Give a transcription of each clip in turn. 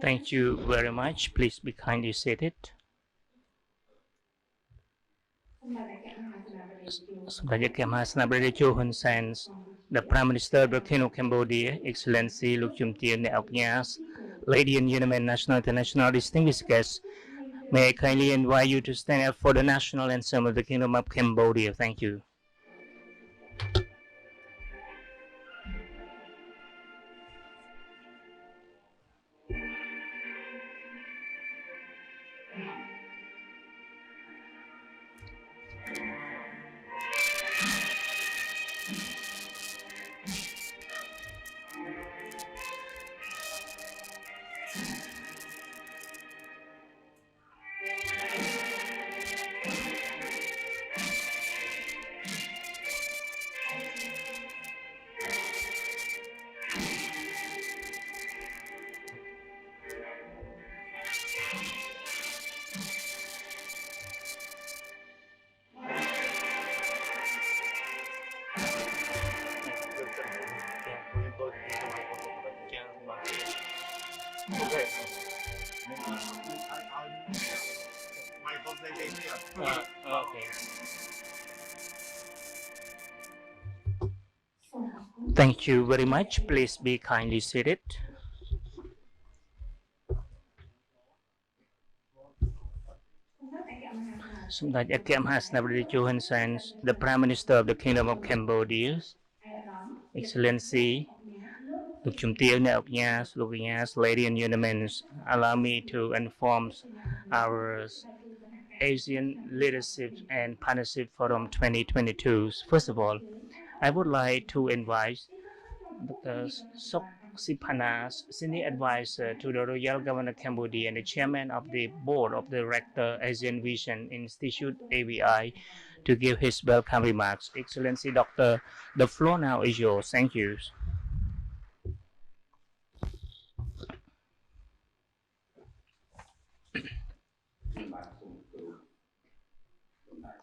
Thank you very much. Please be kindly seated. Samdech Techo Hun Sen, the Prime Minister of the Kingdom of Cambodia, Excellency Luk Chum Tien Neok Nyas, Lady and Gentlemen, national and international distinguished guests, may I kindly invite you to stand up for the national anthem of the Kingdom of Cambodia. Thank you. Thank you very much. Please be kindly seated. Samdech Techo Hun Sen, the Prime Minister of the Kingdom of Cambodia, Excellency Luk Chum Tien Neok Nyas, Luk Nyas, Lady and Gentlemen, allow me to inform our Asian Leadership and Partnership Forum 2022. First of all, I would like to invite Dr. Siphana, Senior Advisor to the Royal Government of Cambodia and the Chairman of the Board of Directors Asian Vision Institute AVI, to give his welcome remarks. Excellency Doctor, the floor now is yours. Thank you.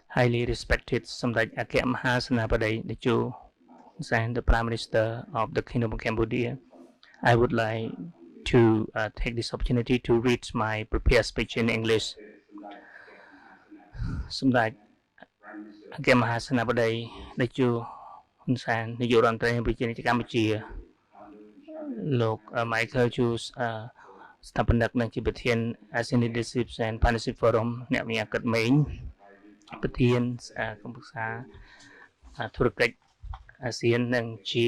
Highly respected Samdech Techo Hun Sen, the Prime Minister of the Kingdom of Cambodia, I would like to take this opportunity to read my prepared speech in English. Samdech Techo Hun Sen, the Yeoh President Cambodia, Lok Michael Chus, Sthapanak ng Chibathian ASEAN Leadership and Partnership Forum, Neok Nyas Kat Main, ប្រធានគណៈកម្មការធុរកិច្ចអាស៊ាននិងជា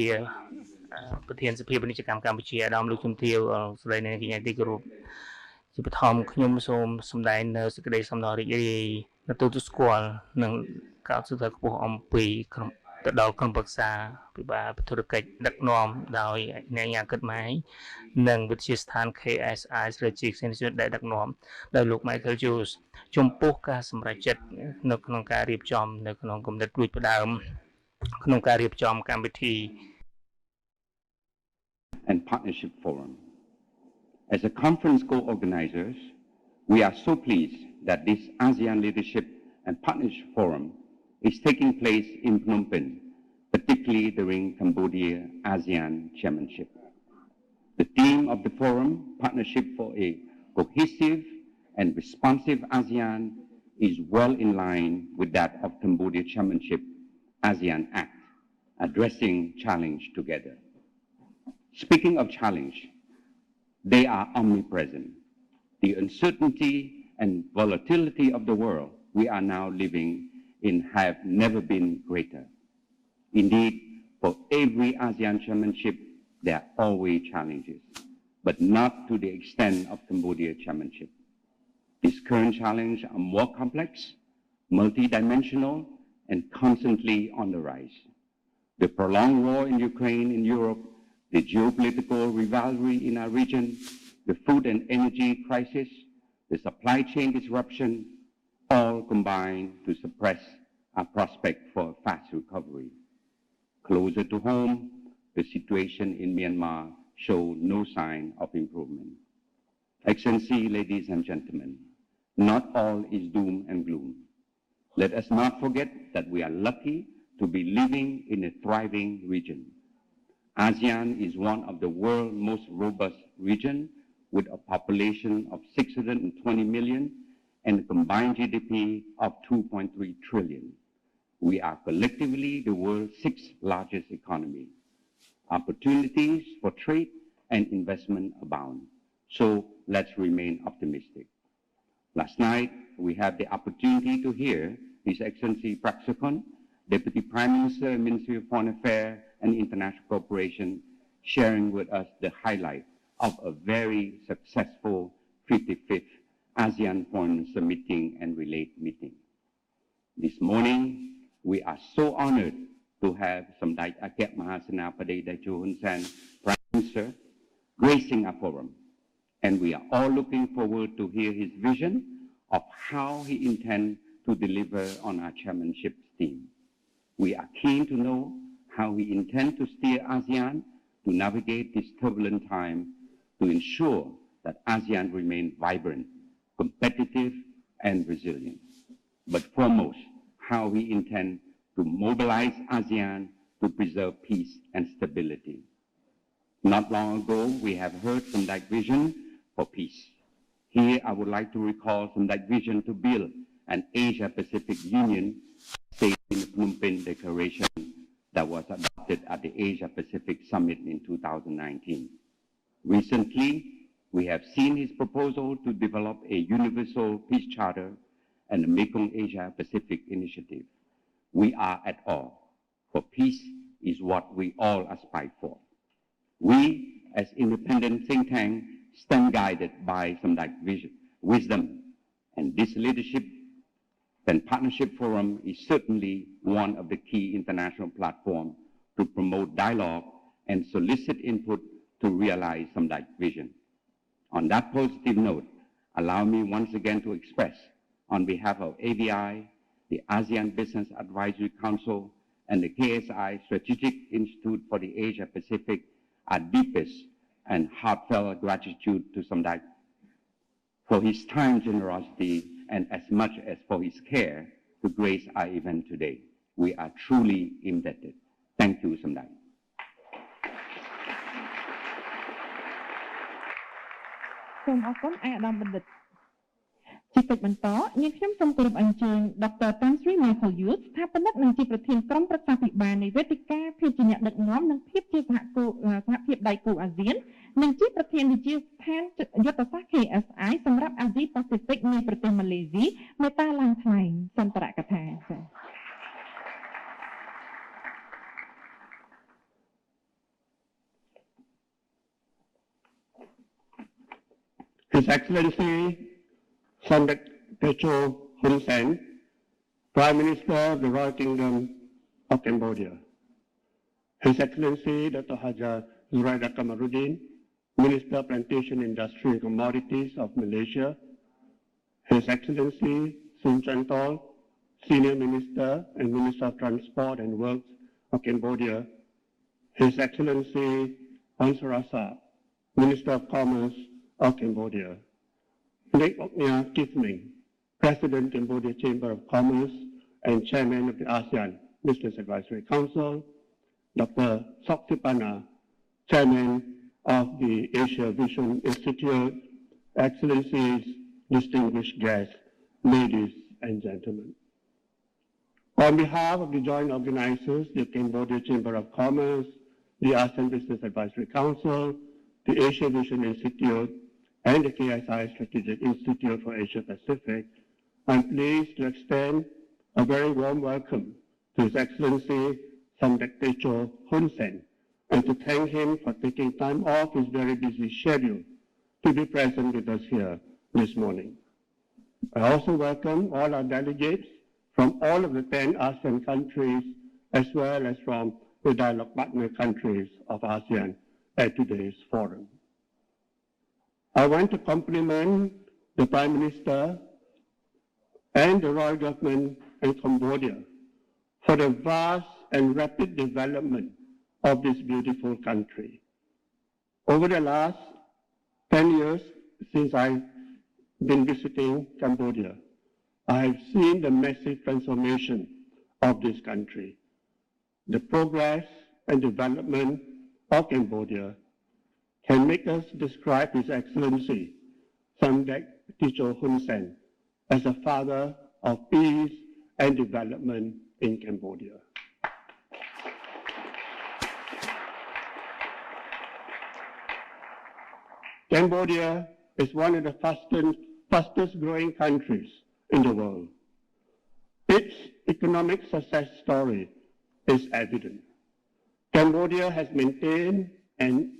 ប្រធានសភាពាណិជ្ជកម្មកម្ពុជាអាដាមលោកជំទាវស្រីនិងកញ្ញាទីគោរពជាបឋមខ្ញុំសូមសម្ដែងនៅសេចក្តីសំណររីករាយទទួលស្គាល់និងកោតសរសើរខ្ពស់អំពីទៅដល់ក្រុមប្រឹក្សាពិបាលធុរកិច្ចដឹកនាំដោយអ្នកញ៉ាកិតម៉ៃនិងវិទ្យាស្ថាន KSI Strategic Institute ដែលដឹកនាំដោយលោក Michael Jones ចំពោះការសម្រេចចិត្តនៅក្នុងការរៀបចំនៅក្នុងគំនិតរួចផ្ដើមក្នុងការរៀបចំកម្មវិធី and Partnership Forum. As a conference co-organizers, we are so pleased that this ASEAN Leadership and Partnership Forum is taking place in Phnom Penh, particularly during Cambodia ASEAN Chairmanship. The theme of the forum, Partnership for a Cohesive and Responsive ASEAN, is well in line with that of Cambodia Chairmanship ASEAN Act, addressing challenge together. Speaking of challenge, they are omnipresent. The uncertainty and volatility of the world we are now living in have never been greater. Indeed, for every ASEAN chairmanship, there are always challenges, but not to the extent of Cambodia chairmanship. These current challenges are more complex, multidimensional, and constantly on the rise. The prolonged war in Ukraine and Europe, the geopolitical rivalry in our region, the food and energy crisis, the supply chain disruption, all combine to suppress our prospect for a fast recovery. Closer to home, the situation in Myanmar shows no sign of improvement. Excellency, ladies and gentlemen, not all is doom and gloom. Let us not forget that we are lucky to be living in a thriving region. ASEAN is one of the world's most robust regions with a population of 620 million and a combined GDP of 2.3 trillion. We are collectively the world's sixth largest economy. Opportunities for trade and investment abound. So let's remain optimistic. Last night, we had the opportunity to hear His Excellency Praksakon, Deputy Prime Minister, Ministry of Foreign Affairs and International Cooperation, sharing with us the highlight of a very successful 55th ASEAN Foreign Minister meeting and related meeting. This morning, we are so honored to have Samdech Techo Hun Sen, Prime Minister, gracing our forum. And we are all looking forward to hear his vision of how he intends to deliver on our chairmanship theme. We are keen to know how he intends to steer ASEAN to navigate this turbulent time to ensure that ASEAN remains vibrant, competitive, and resilient. But foremost, how he intends to mobilize ASEAN to preserve peace and stability. Not long ago, we have heard Samdech's vision for peace. Here, I would like to recall Samdech's vision to build an Asia-Pacific Union stated in the Phom Penh Declaration that was adopted at the Asia-Pacific Summit in 2019. Recently, we have seen his proposal to develop a universal peace charter and the Mekong Asia-Pacific Initiative. We are at all, for peace is what we all aspire for. We, as independent think tank, stand guided by Samdech's vision, wisdom, and this leadership and partnership forum is certainly one of the key international platforms to promote dialogue and solicit input to realize Samdech's vision. On that positive note, allow me once again to express, on behalf of ABI, the ASEAN Business Advisory Council, and the KSI Strategic Institute for the Asia Pacific, our deepest and heartfelt gratitude to Samdech for his time, generosity, and as much as for his care to grace our event today. We are truly indebted. Thank you, Samdech. សូមអរគុណឯកឧត្តមបណ្ឌិតជាកិច្ចបន្តនាងខ្ញុំសូមគោរពអញ្ជើញ Dr. Tan Sri Michael Yeoh ស្ថាបនិកនិងជាប្រធានក្រុមប្រឹក្សាភិបាលនៃវេទិកាភាពជាអ្នកដឹកនាំនិងភាពជាសហភាពដៃគូអាស៊ាននិងជាប្រធានវិទ្យាស្ថានយុទ្ធសាស្ត្រ KSI សម្រាប់អាស៊ីប៉ាស៊ីហ្វិកនៃប្រទេសម៉ាឡេស៊ីមេត្តាឡើងថ្លែងសន្តរកថា His Excellency Samdech Techo Hun Sen, Prime Minister of the Royal Kingdom of Cambodia. His Excellency Dr. Haja Zuraida Kamarudin, Minister of Plantation Industry and Commodities of Malaysia. His Excellency Sun Chantol, Senior Minister and Minister of Transport and Works of Cambodia. His Excellency Ansarasa, Minister of Commerce of Cambodia. Nick Oknya Kithming, President Cambodia Chamber of Commerce and Chairman of the ASEAN Business Advisory Council. Dr. Siphana, Chairman of the Asia Vision Institute. Excellencies, distinguished guests, ladies and gentlemen. On behalf of the joint organizers, the Cambodia Chamber of Commerce, the ASEAN Business Advisory Council, the Asia Vision Institute, and the KSI Strategic Institute for Asia Pacific, I'm pleased to extend a very warm welcome to His Excellency Samdech Techo Hun Sen, and to thank him for taking time off his very busy schedule to be present with us here this morning. I also welcome all our delegates from all of the 10 ASEAN countries, as well as from the dialogue partner countries of ASEAN at today's forum. I want to compliment the Prime Minister and the Royal Government in Cambodia for the vast and rapid development of this beautiful country. Over the last 10 years since I've been visiting Cambodia, I have seen the massive transformation of this country, the progress and development of Cambodia, can make us describe His Excellency, Samdech Techo Hun Sen, as a father of peace and development in Cambodia. Cambodia is one of the fastest growing countries in the world. Its economic success story is evident. Cambodia has maintained an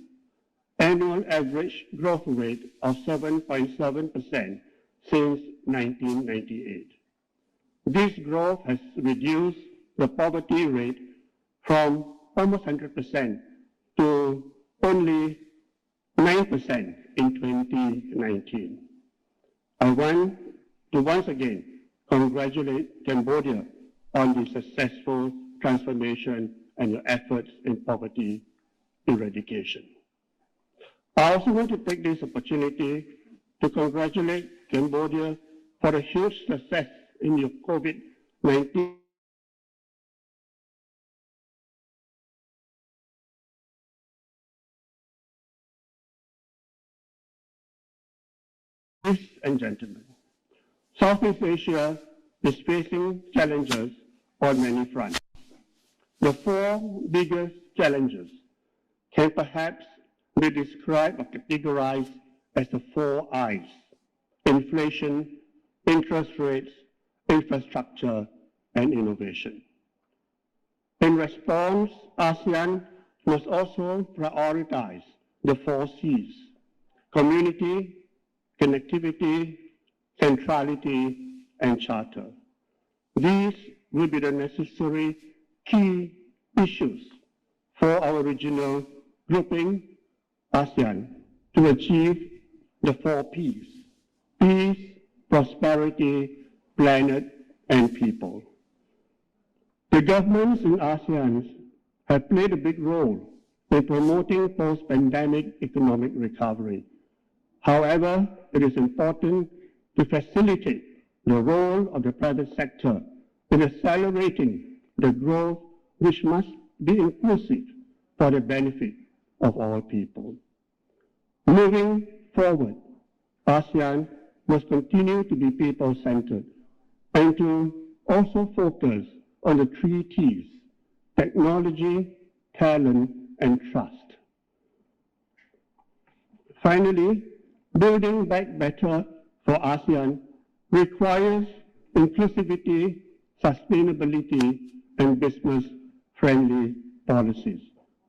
annual average growth rate of 7.7% since 1998. This growth has reduced the poverty rate from almost 100% to only 9% in 2019. I want to once again congratulate Cambodia on the successful transformation and your efforts in poverty eradication. I also want to take this opportunity to congratulate Cambodia for the huge success in your COVID-19 Ladies and gentlemen, Southeast Asia is facing challenges on many fronts. The four biggest challenges can perhaps be described or categorized as the four I's: inflation, interest rates, infrastructure, and innovation. In response, ASEAN must also prioritize the four C's: community, connectivity, centrality, and charter. These will be the necessary key issues for our regional grouping, ASEAN, to achieve the four P's: peace, prosperity, planet, and people. The governments in ASEAN have played a big role in promoting post-pandemic economic recovery. However, it is important to facilitate the role of the private sector in accelerating the growth, which must be inclusive for the benefit of all people. Moving forward, ASEAN must continue to be people-centered and to also focus on the three T's: technology, talent, and trust. Finally, building back better for ASEAN requires inclusivity, sustainability, and business-friendly policies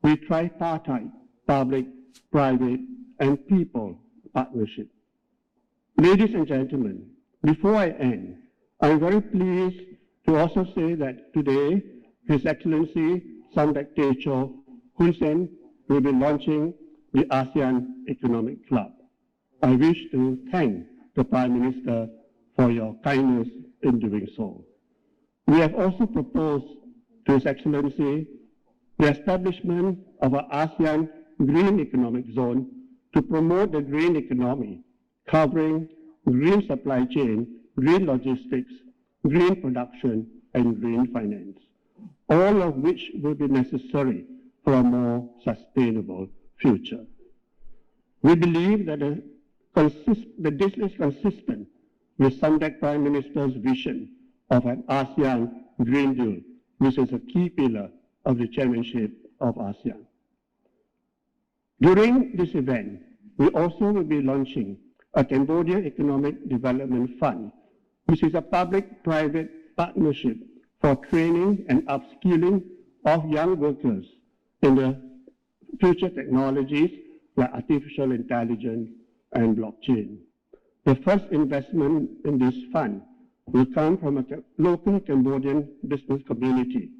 with tripartite, public, private, and people partnership. Ladies and gentlemen, before I end, I'm very pleased to also say that today, His Excellency Samdech Techo Hun Sen will be launching the ASEAN Economic Club. I wish to thank the Prime Minister for your kindness in doing so. We have also proposed to His Excellency the establishment of an ASEAN Green Economic Zone to promote the green economy, covering green supply chain, green logistics, green production, and green finance, all of which will be necessary for a more sustainable future. We believe that this is consistent with Samdech Prime Minister's vision of an ASEAN Green Deal, which is a key pillar of the chairmanship of ASEAN. During this event, we also will be launching a Cambodia Economic Development Fund, which is a public-private partnership for training and upskilling of young workers in the future technologies like artificial intelligence and blockchain. The first investment in this fund will come from a local Cambodian business community.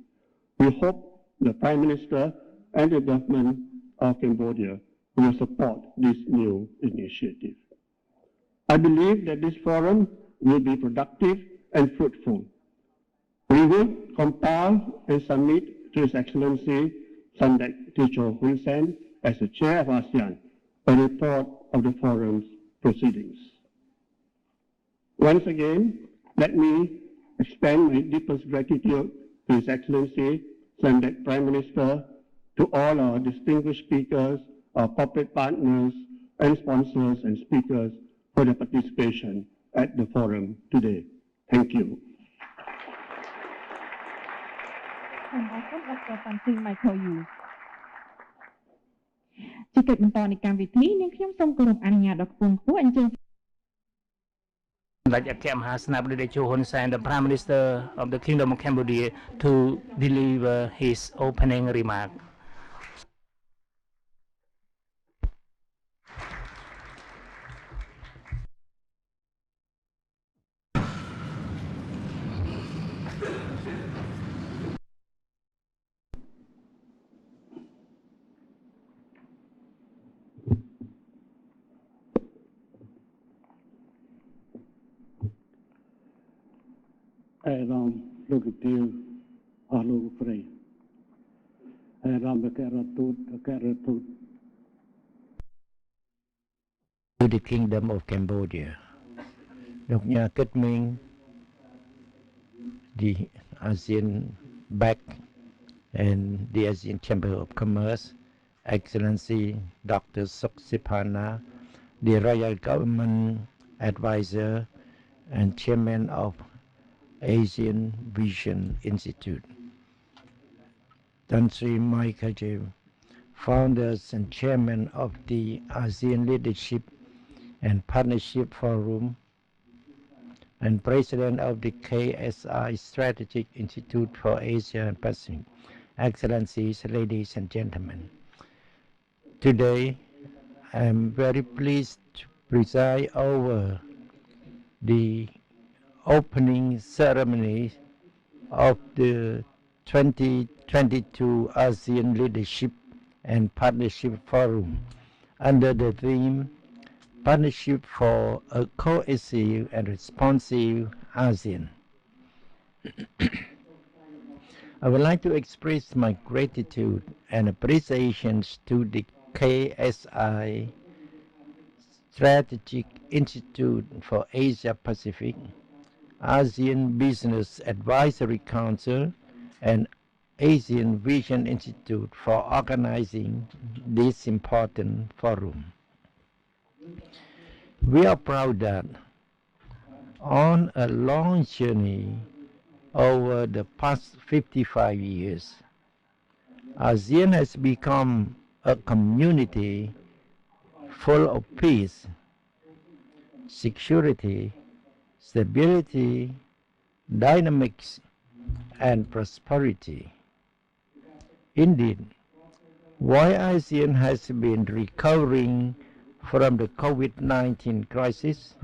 We hope the Prime Minister and the government of Cambodia will support this new initiative. I believe that this forum will be productive and fruitful. We will compile and submit to His Excellency Samdech Techo Hun Sen as the Chair of ASEAN a report of the forum's proceedings. Once again, let me extend my deepest gratitude to His Excellency Samdech Prime Minister, to all our distinguished speakers, our corporate partners and sponsors and speakers for their participation at the forum today. Thank you. សូមអរគុណ Dr. Something Michael Yu ជាកិច្ចបន្តនៃកម្មវិធីនាងខ្ញុំសូមគោរពអនុញ្ញាតដល់ខ្ពង់ខ្ពស់អញ្ជើញ Samdech Techo Hun Sen, the Prime Minister of the Kingdom of Cambodia, to deliver his opening remark. Look at you, all over free. To the Kingdom of Cambodia. Độc nhà kết minh the ASEAN Bank and the ASEAN Chamber of Commerce, Excellency Dr. Siphana, the Royal Government Advisor and Chairman of Asian Vision Institute. Tan Sri Michael J, founders and chairman of the ASEAN Leadership and Partnership Forum and president of the KSI Strategic Institute for Asia and Pacific. Excellencies, ladies and gentlemen. Today, I am very pleased to preside over the opening ceremony of the 2022 ASEAN Leadership and Partnership Forum under the theme Partnership for a Cohesive and Responsive ASEAN. I would like to express my gratitude and appreciation to the KSI Strategic Institute for Asia Pacific, ASEAN Business Advisory Council, and Asian Vision Institute for organizing this important forum. We are proud that on a long journey over the past 55 years, ASEAN has become a community full of peace, security, stability, dynamics, and prosperity. Indeed, while ASEAN has been recovering from the COVID-19 crisis,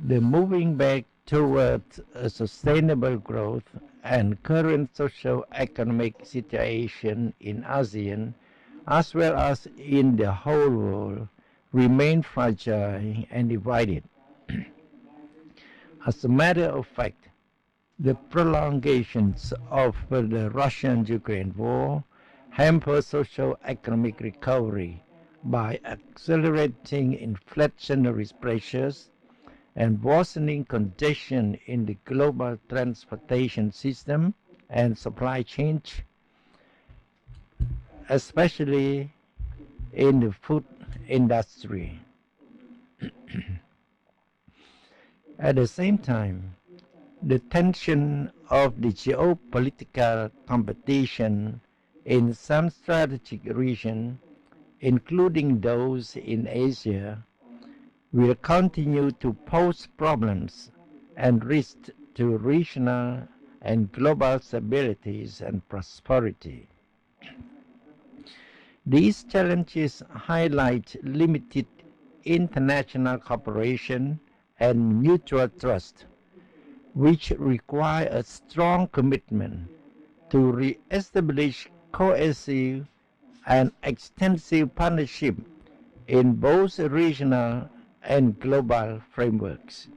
the moving back towards a sustainable growth and current socio-economic situation in ASEAN, as well as in the whole world, remain fragile and divided. As a matter of fact, the prolongations of the Russian-Ukraine war hamper socio-economic recovery by accelerating inflationary pressures and worsening conditions in the global transportation system and supply chain, especially in the food industry. At the same time, the tension of the geopolitical competition in some strategic regions, including those in Asia, will continue to pose problems and risks to regional and global stability and prosperity. These challenges highlight limited international cooperation and mutual trust, which require a strong commitment to re-establish cohesive and extensive partnership in both regional and global frameworks.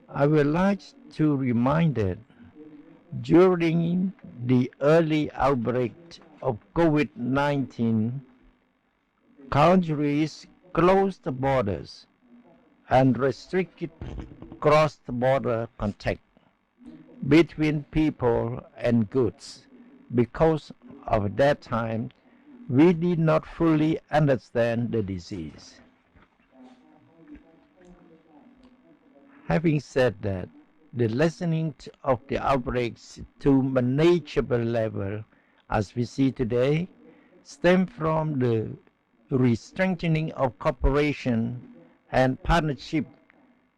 I would like to remind that during the early outbreak of COVID-19, countries closed the borders and restricted cross-border contact between people and goods because of that time, we did not fully understand the disease. Having said that, the lessening of the outbreaks to manageable level, as we see today, stem from the re-strengthening of cooperation and partnership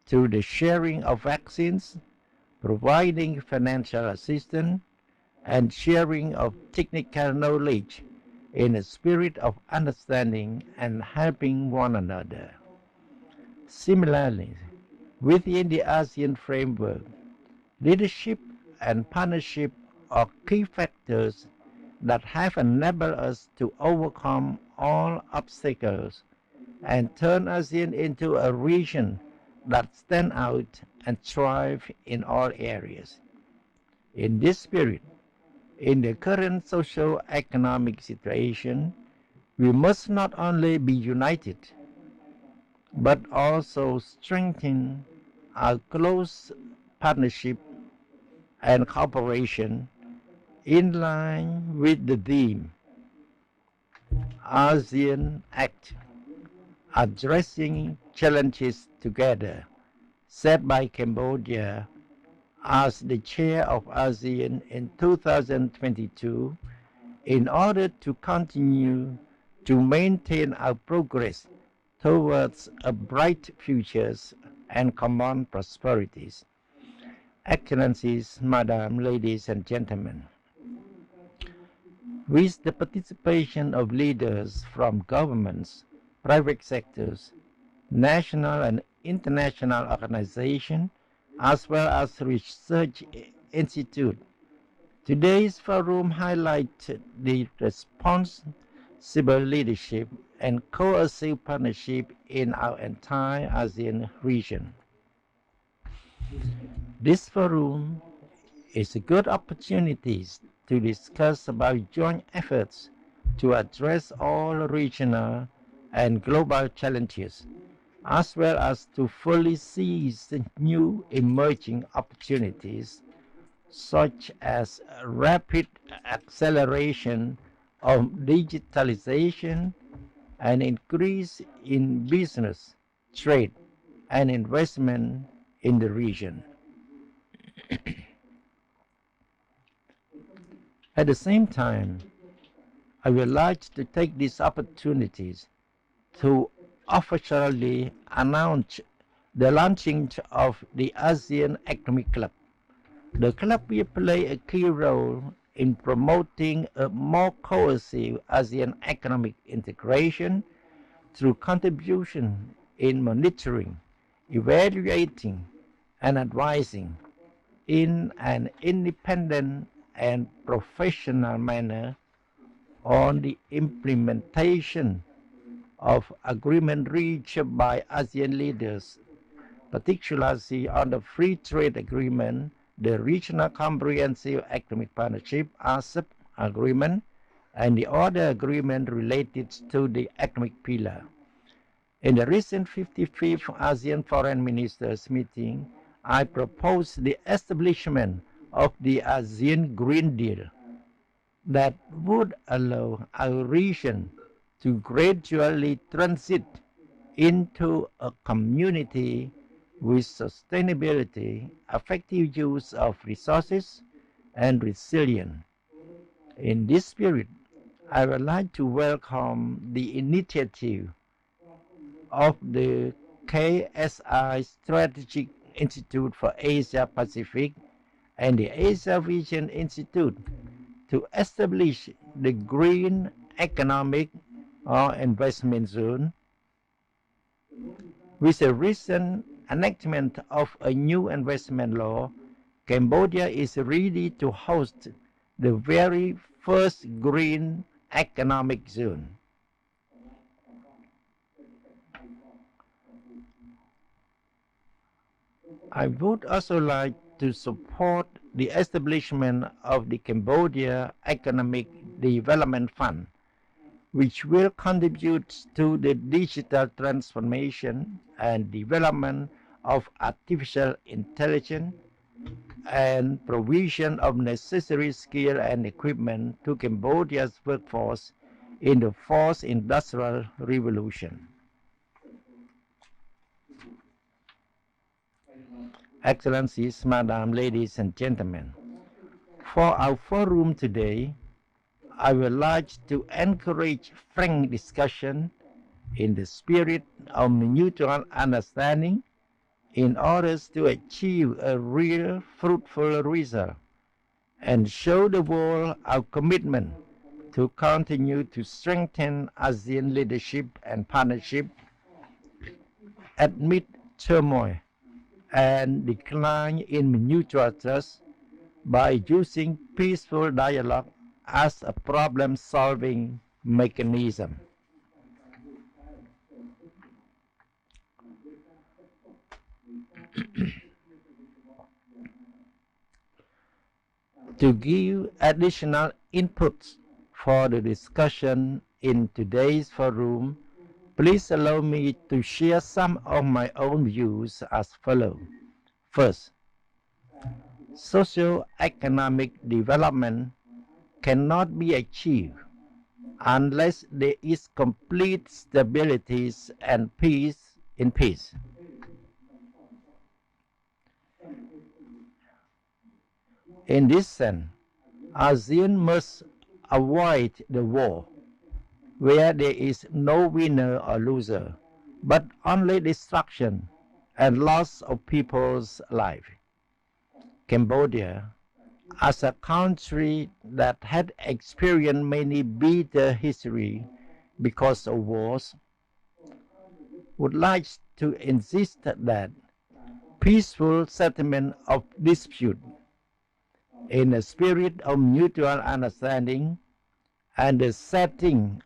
through the sharing of vaccines, providing financial assistance, and sharing of technical knowledge in a spirit of understanding and helping one another. Similarly, within the ASEAN framework, leadership and partnership are key factors that have enabled us to overcome all obstacles and turn ASEAN into a region that stands out and thrives in all areas. In this spirit, in the current socio-economic situation, we must not only be united, but also strengthen our close partnership and cooperation in line with the theme ASEAN Act, Addressing Challenges Together, set by Cambodia as the chair of ASEAN in 2022 in order to continue to maintain our progress towards a bright futures and common prosperities. Excellencies, Madam, ladies and gentlemen, with the participation of leaders from governments, private sectors, national and international organizations, as well as research institutes, today's forum highlighted the responsible leadership and cohesive partnership in our entire ASEAN region. This forum is a good opportunity to discuss about joint efforts to address all regional and global challenges, as well as to fully seize the new emerging opportunities, such as rapid acceleration of digitalization and increase in business, trade, and investment in the region. At the same time, I would like to take these opportunities to officially announce the launching of the ASEAN Economic Club. The club will play a key role in promoting a more cohesive ASEAN economic integration through contribution in monitoring, evaluating, and advising in an independent and professional manner on the implementation of agreement reached by ASEAN leaders, particularly on the Free Trade Agreement, the Regional Comprehensive Economic Partnership (RCEP) agreement, and the other agreement related to the economic pillar. In the recent 55th ASEAN Foreign Ministers meeting, I proposed the establishment of the ASEAN Green Deal that would allow our region to gradually transit into a community with sustainability, effective use of resources, and resilience. In this spirit, I would like to welcome the initiative of the KSI Strategic Institute for Asia Pacific and the Asia Vision Institute to establish the Green Economic or Investment Zone. With the recent enactment of a new investment law, Cambodia is ready to host the very first Green Economic Zone. I would also like to support the establishment of the Cambodia Economic Development Fund, which will contribute to the digital transformation and development of artificial intelligence, and provision of necessary skill and equipment to Cambodia's workforce in the fourth industrial revolution. Excellencies, Madam, ladies and gentlemen, for our forum today, I would like to encourage frank discussion in the spirit of mutual understanding in order to achieve a real fruitful result and show the world our commitment to continue to strengthen ASEAN leadership and partnership amid turmoil and decline in mutual trust by using peaceful dialogue as a problem-solving mechanism. To give additional inputs for the discussion in today's forum, please allow me to share some of my own views as follows. First, socio-economic development cannot be achieved unless there is complete stability and peace in peace. In this sense, ASEAN must avoid the war, where there is no winner or loser, but only destruction and loss of people's life. Cambodia, as a country that had experienced many bitter history because of wars, would like to insist that peaceful settlement of dispute in a spirit of mutual understanding and the setting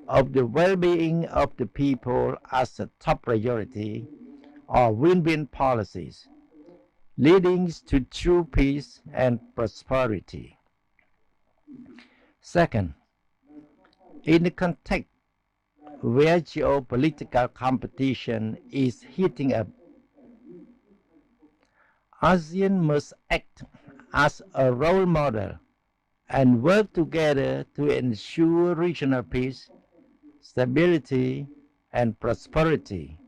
of the well-being of the people as a top priority are win-win policies, leading to true peace and prosperity. Second, in the context where geopolitical competition is heating up, ASEAN must act as a role model and work together to ensure regional peace, stability, and prosperity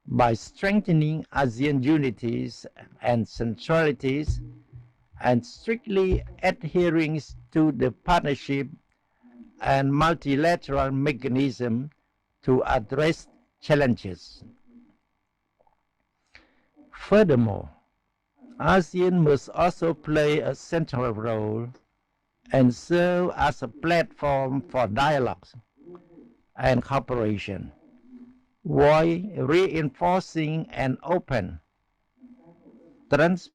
by strengthening ASEAN unities and centralities and strictly adhering to the partnership and multilateral mechanism to address challenges. Furthermore, ASEAN must also play a central role and serve as a platform for dialogues and cooperation, while reinforcing an open, transparent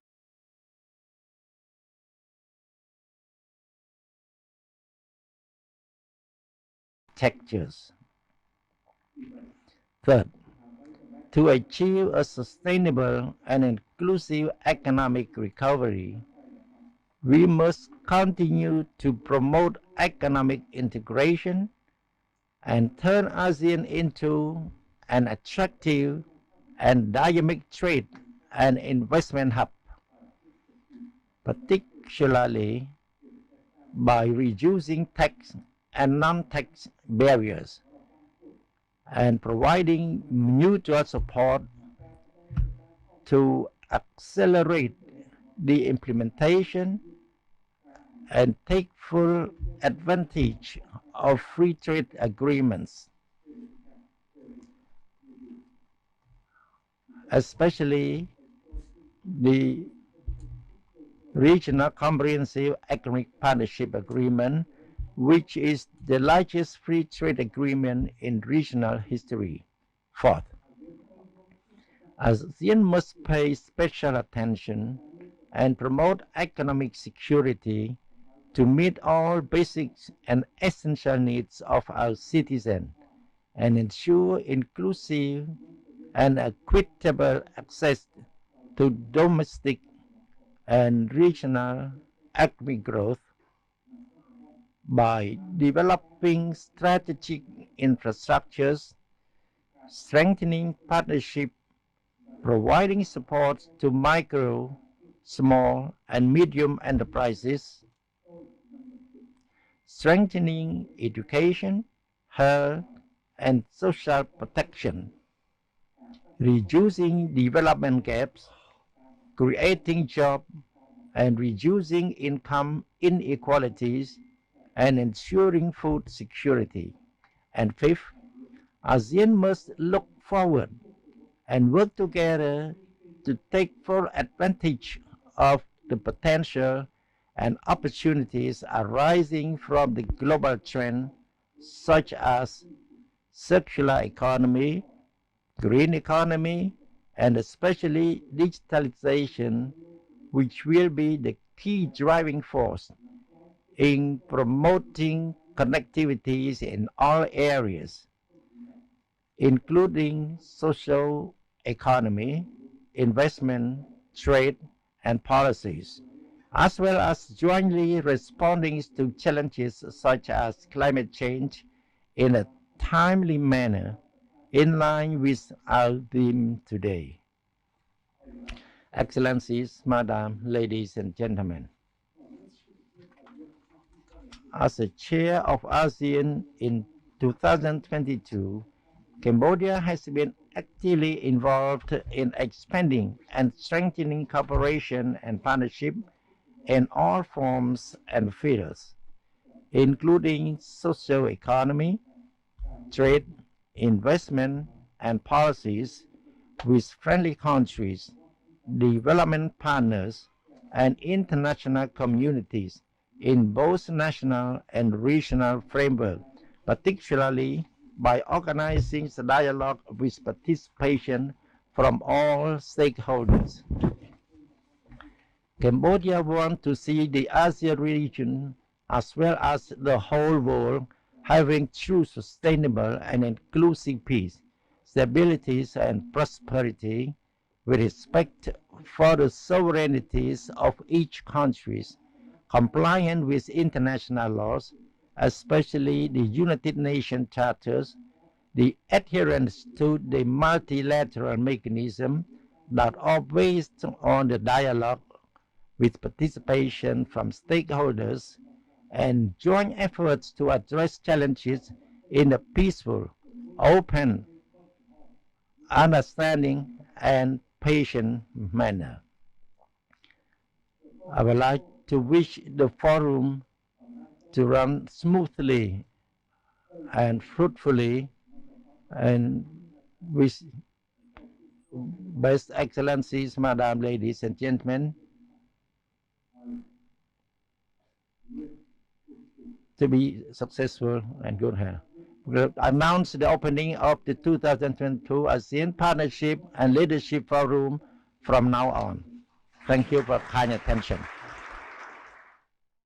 architectures. Third, to achieve a sustainable and inclusive economic recovery, we must continue to promote economic integration and turn ASEAN into an attractive and dynamic trade and investment hub, particularly by reducing tax and non-tax barriers and providing mutual support to accelerate the implementation and take full advantage of free trade agreements, especially the Regional Comprehensive Economic Partnership Agreement, which is the largest free trade agreement in regional history. Fourth, ASEAN must pay special attention and promote economic security to meet all basic and essential needs of our citizens and ensure inclusive and equitable access to domestic and regional economic growth by developing strategic infrastructures, strengthening partnership, providing support to micro small and medium enterprises, strengthening education, health, and social protection, reducing development gaps, creating jobs, and reducing income inequalities, and ensuring food security. And fifth, ASEAN must look forward and work together to take full advantage of the potential and opportunities arising from the global trend such as circular economy, green economy, and especially digitalization, which will be the key driving force in promoting connectivities in all areas, including social economy, investment, trade, and policies, as well as jointly responding to challenges such as climate change in a timely manner, in line with our theme today. Excellencies, Madam, ladies and gentlemen, as a chair of ASEAN in 2022, Cambodia has been actively involved in expanding and strengthening cooperation and partnership in all forms and fields, including social economy, trade, investment, and policies with friendly countries, development partners, and international communities in both national and regional framework, particularly by organizing the dialogue with participation from all stakeholders. Cambodia wants to see the ASEAN region as well as the whole world having true sustainable and inclusive peace, stability and prosperity with respect for the sovereignties of each country, compliant with international laws, especially the United Nations charters, the adherence to the multilateral mechanism that are based on the dialogue with participation from stakeholders and joint efforts to address challenges in a peaceful, open, understanding, and patient manner. I would like to wish the forum to run smoothly and fruitfully, and with best excellencies, Madam, ladies and gentlemen, to be successful and good health. We'll announce the opening of the 2022 ASEAN Partnership and Leadership Forum from now on. Thank you for kind attention.